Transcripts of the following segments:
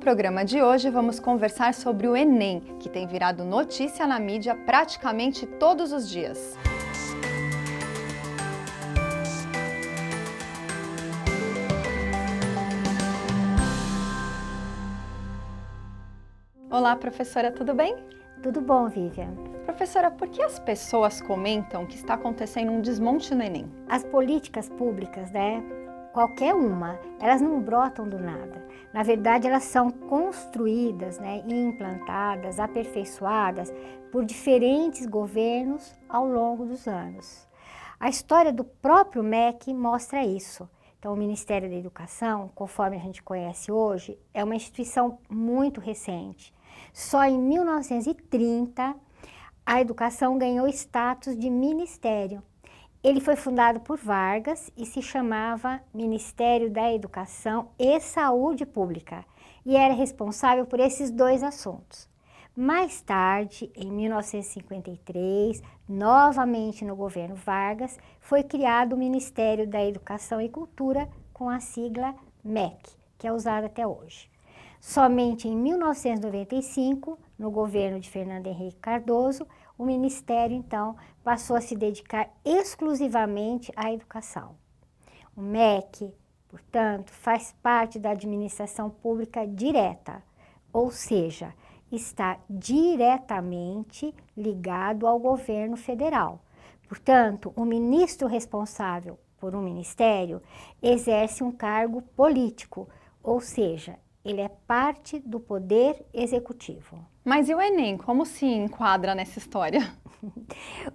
programa de hoje vamos conversar sobre o Enem, que tem virado notícia na mídia praticamente todos os dias. Olá, professora, tudo bem? Tudo bom, Vivian. Professora, por que as pessoas comentam que está acontecendo um desmonte no Enem? As políticas públicas, qualquer uma, elas não brotam do nada. Na verdade, elas são construídas, e implantadas, aperfeiçoadas por diferentes governos ao longo dos anos. A história do próprio MEC mostra isso. Então, o Ministério da Educação, conforme a gente conhece hoje, é uma instituição muito recente. Só em 1930, a educação ganhou status de ministério. Ele foi fundado por Vargas e se chamava Ministério da Educação e Saúde Pública e era responsável por esses dois assuntos. Mais tarde, em 1953, novamente no governo Vargas, foi criado o Ministério da Educação e Cultura com a sigla MEC, que é usada até hoje. Somente em 1995, no governo de Fernando Henrique Cardoso, o Ministério, então, passou a se dedicar exclusivamente à educação. O MEC, portanto, faz parte da administração pública direta, ou seja, está diretamente ligado ao governo federal. Portanto, o ministro responsável por um ministério exerce um cargo político, ou seja, ele é parte do poder executivo. Mas e o Enem, como se enquadra nessa história?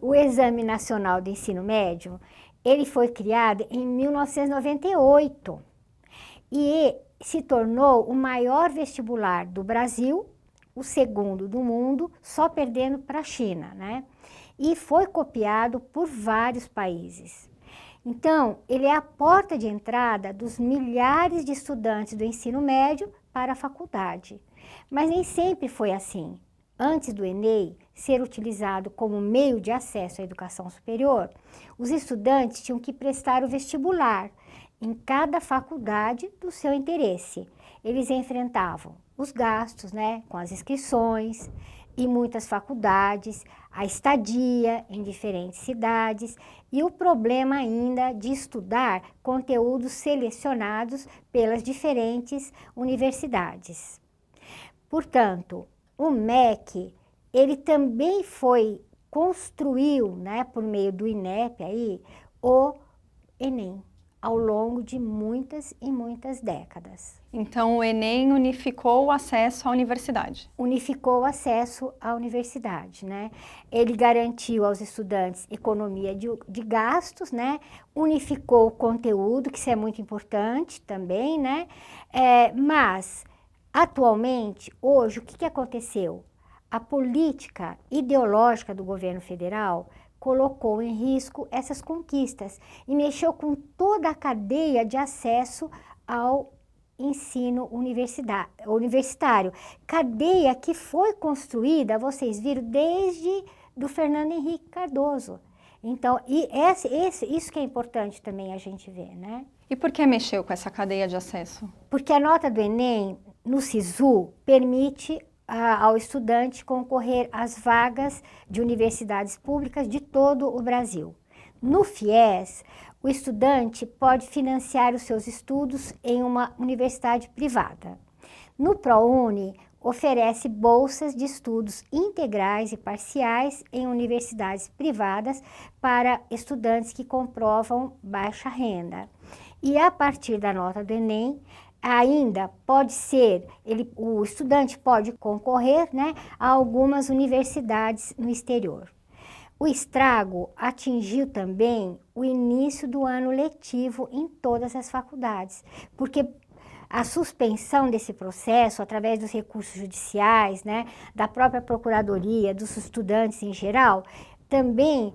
O Exame Nacional do Ensino Médio, ele foi criado em 1998 e se tornou o maior vestibular do Brasil, o segundo do mundo, só perdendo para a China, E foi copiado por vários países. Então, ele é a porta de entrada dos milhares de estudantes do ensino médio para a faculdade. Mas nem sempre foi assim. Antes do Enem ser utilizado como meio de acesso à educação superior, os estudantes tinham que prestar o vestibular em cada faculdade do seu interesse. Eles enfrentavam os gastos, com as inscrições, em muitas faculdades, a estadia em diferentes cidades e o problema ainda de estudar conteúdos selecionados pelas diferentes universidades. Portanto, o MEC, ele também construiu, por meio do INEP aí, o Enem, ao longo de muitas e muitas décadas. Então, o Enem unificou o acesso à universidade. Unificou o acesso à universidade, Ele garantiu aos estudantes economia de gastos, Unificou o conteúdo, que isso é muito importante também, Mas, atualmente, hoje, o que aconteceu? A política ideológica do governo federal colocou em risco essas conquistas e mexeu com toda a cadeia de acesso ao ensino universitário. Cadeia que foi construída, vocês viram, desde do Fernando Henrique Cardoso. Então, isso que é importante também a gente ver, E por que mexeu com essa cadeia de acesso? Porque a nota do Enem, no SISU, permite ao estudante concorrer às vagas de universidades públicas de todo o Brasil. No FIES, o estudante pode financiar os seus estudos em uma universidade privada. No ProUni, oferece bolsas de estudos integrais e parciais em universidades privadas para estudantes que comprovam baixa renda. E a partir da nota do Enem, ainda pode ser, o estudante pode concorrer a algumas universidades no exterior. O estrago atingiu também o início do ano letivo em todas as faculdades, porque a suspensão desse processo, através dos recursos judiciais, da própria procuradoria, dos estudantes em geral, também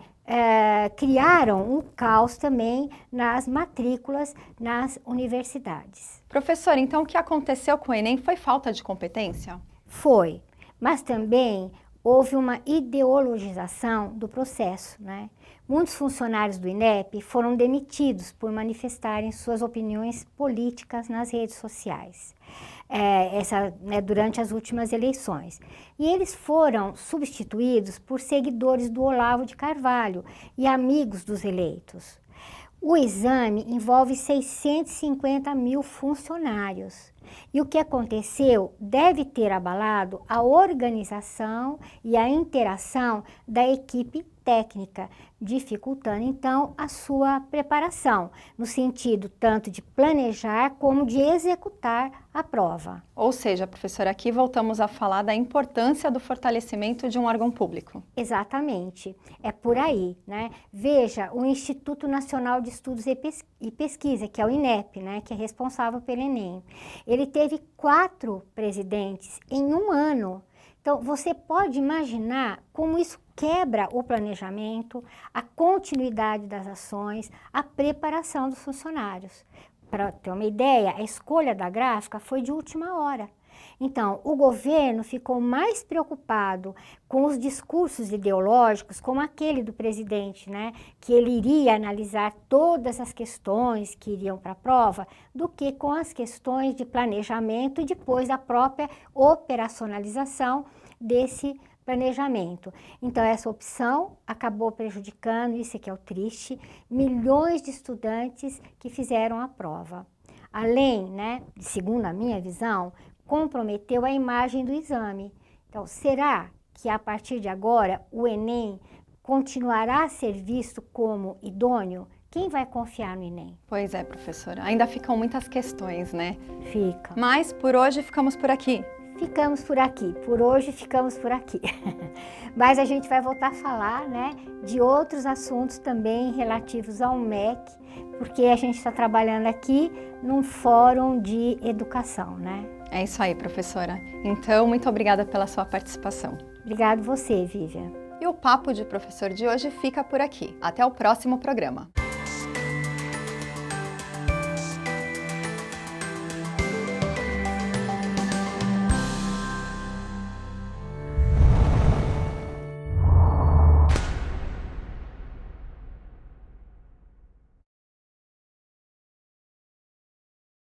criaram um caos também nas matrículas nas universidades. Professora, então o que aconteceu com o Enem foi falta de competência? Foi, mas também houve uma ideologização do processo, Muitos funcionários do INEP foram demitidos por manifestarem suas opiniões políticas nas redes sociais, durante as últimas eleições. E eles foram substituídos por seguidores do Olavo de Carvalho e amigos dos eleitos. O exame envolve 650 mil funcionários. E o que aconteceu deve ter abalado a organização e a interação da equipe técnica, dificultando então a sua preparação, no sentido tanto de planejar como de executar a prova. Ou seja, professora, aqui voltamos a falar da importância do fortalecimento de um órgão público. Exatamente, é por aí, né? Veja, o Instituto Nacional de Estudos e Pesquisa, que é o INEP, né, que é responsável pelo Enem, ele teve 4 presidentes em um ano. Então, você pode imaginar como isso quebra o planejamento, a continuidade das ações, a preparação dos funcionários. Para ter uma ideia, a escolha da gráfica foi de última hora. Então, o governo ficou mais preocupado com os discursos ideológicos, como aquele do presidente, né, que ele iria analisar todas as questões que iriam para a prova, do que com as questões de planejamento e depois a própria operacionalização desse planejamento. Então, essa opção acabou prejudicando, isso que é o triste, milhões de estudantes que fizeram a prova. Além, né, segundo a minha visão, comprometeu a imagem do exame. Então, será que a partir de agora o Enem continuará a ser visto como idôneo? Quem vai confiar no Enem? Pois é, professora. Ainda ficam muitas questões, né? Fica. Mas por hoje ficamos por aqui. Ficamos por aqui, por hoje ficamos por aqui. Mas a gente vai voltar a falar, né, de outros assuntos também relativos ao MEC, porque a gente está trabalhando aqui num fórum de educação, né? É isso aí, professora. Então, muito obrigada pela sua participação. Obrigado você, Vivian. E o Papo de Professor de hoje fica por aqui. Até o próximo programa.